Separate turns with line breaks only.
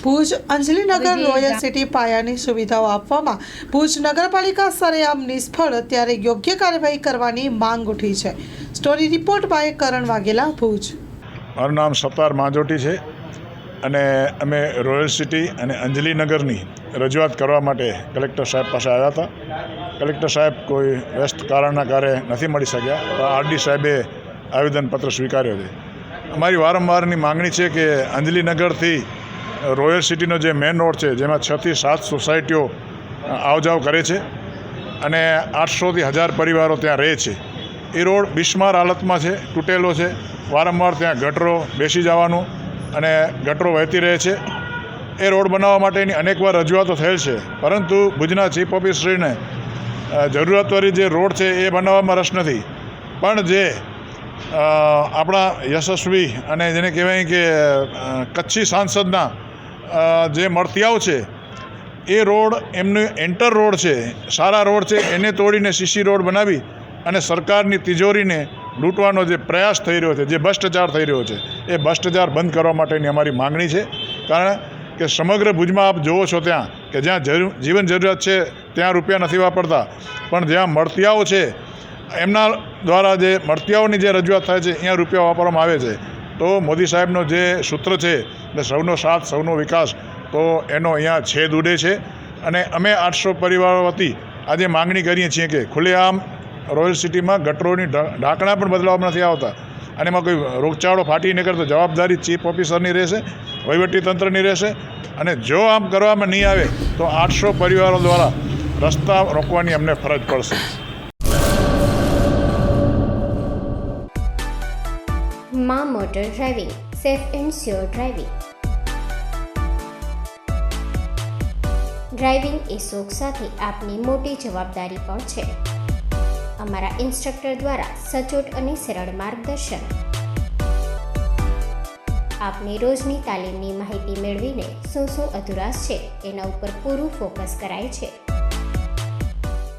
Bhuj અંજલિનગર royal city પાયાની સુવિધાઓ આપવામાં ભુજ નગરપાલિકા સરેઆમ નિષ્ફળ, ત્યારે યોગ્ય કાર્યવાહી કરવાની માંગ ઉઠી છે. સ્ટોરી રિપોર્ટ બાય કરણ વાઘેલા, ભુજ.
મારું નામ સત્તાર માંજોટી છે અને અમે રોયલ સિટી અને અંજલિનગરની રજૂઆત કરવા માટે કલેક્ટર સાહેબ પાસે આવ્યા હતા. કલેક્ટર સાહેબ કોઈ વ્યસ્ત કારણના કારણે નથી મળી શક્યા, તો આરડી સાહેબે આવેદનપત્ર સ્વીકાર્યો છે. અમારી વારંવારની માંગણી છે કે અંજલિનગરથી રોયલ સિટીનો જે મેઇન રોડ છે, જેમાં 6 થી 7 સોસાયટીઓ આવજાવ કરે છે અને 800 થી 1000 પરિવારો ત્યાં રહે છે, એ રોડ બિસ્માર હાલતમાં છે, તૂટેલો છે. વારંવાર ત્યાં ગટરો બેસી જવાનું અને ગટરો વહેતી રહે છે. એ રોડ બનાવવા માટેની અનેકવાર રજૂઆતો થયેલ છે, પરંતુ ભુજના ચીફ ઓફિસરશ્રીને જરૂરિયાતવાળી જે રોડ છે એ બનાવવામાં રસ નથી. પણ જે આપણા યશસ્વી અને જેને કહેવાય કે કચ્છી સાંસદના જે મળતિયાઓ છે, એ રોડ એમનું એન્ટર રોડ છે, સારા રોડ છે, એને તોડીને સીસી રોડ બનાવી અને સરકારની તિજોરીને લૂંટવાનો જે પ્રયાસ થઈ રહ્યો છે, જે ભ્રષ્ટાચાર થઈ રહ્યો છે, એ ભ્રષ્ટાચાર બંધ કરવા માટેની અમારી માંગણી છે. કારણ કે સમગ્ર ભુજમાં આપ જુઓ છો ત્યાં કે જ્યાં જીવન જરૂરિયાત છે ત્યાં રૂપિયા નથી વાપરતા, પણ જ્યાં મળતિયાઓ છે એમના દ્વારા જે મળતિયાઓની જે રજૂઆત થાય છે અહીંયા રૂપિયા વાપરવામાં આવે છે. તો મોદી સાહેબનો જે સૂત્ર છે કે સૌનો સાથ સૌનો વિકાસ, તો એનો અહીંયા છેદ ઉડે છે. અને અમે 800 પરિવારો વતી આજે માંગણી કરીએ છીએ કે ખુલ્લેઆમ રોયલ સિટીમાં ગટરોની ઢાંકણા પણ બદલવામાં નથી આવતા અને એમાં કોઈ રોગચાળો ફાટી નીકળે તો જવાબદારી ચીફ ઓફિસરની રહેશે, વહીવટીતંત્રની રહેશે. અને જો આમ કરવામાં નહીં આવે તો 800 પરિવારો દ્વારા રસ્તા રોકવાની અમને ફરજ પડશે.
માં motor driving, safe and sure driving. Driving એ શોખ સાથે આપની મોટી જવાબદારી પણ છે. અમારા ઇન્સ્ટ્રક્ટર દ્વારા સચોટ અને સરળ માર્ગદર્શન. આપની રોજની તાલીમની માહિતી મેળવીને શું અધુરાશ છે એના ઉપર પૂરું ફોકસ કરાય છે.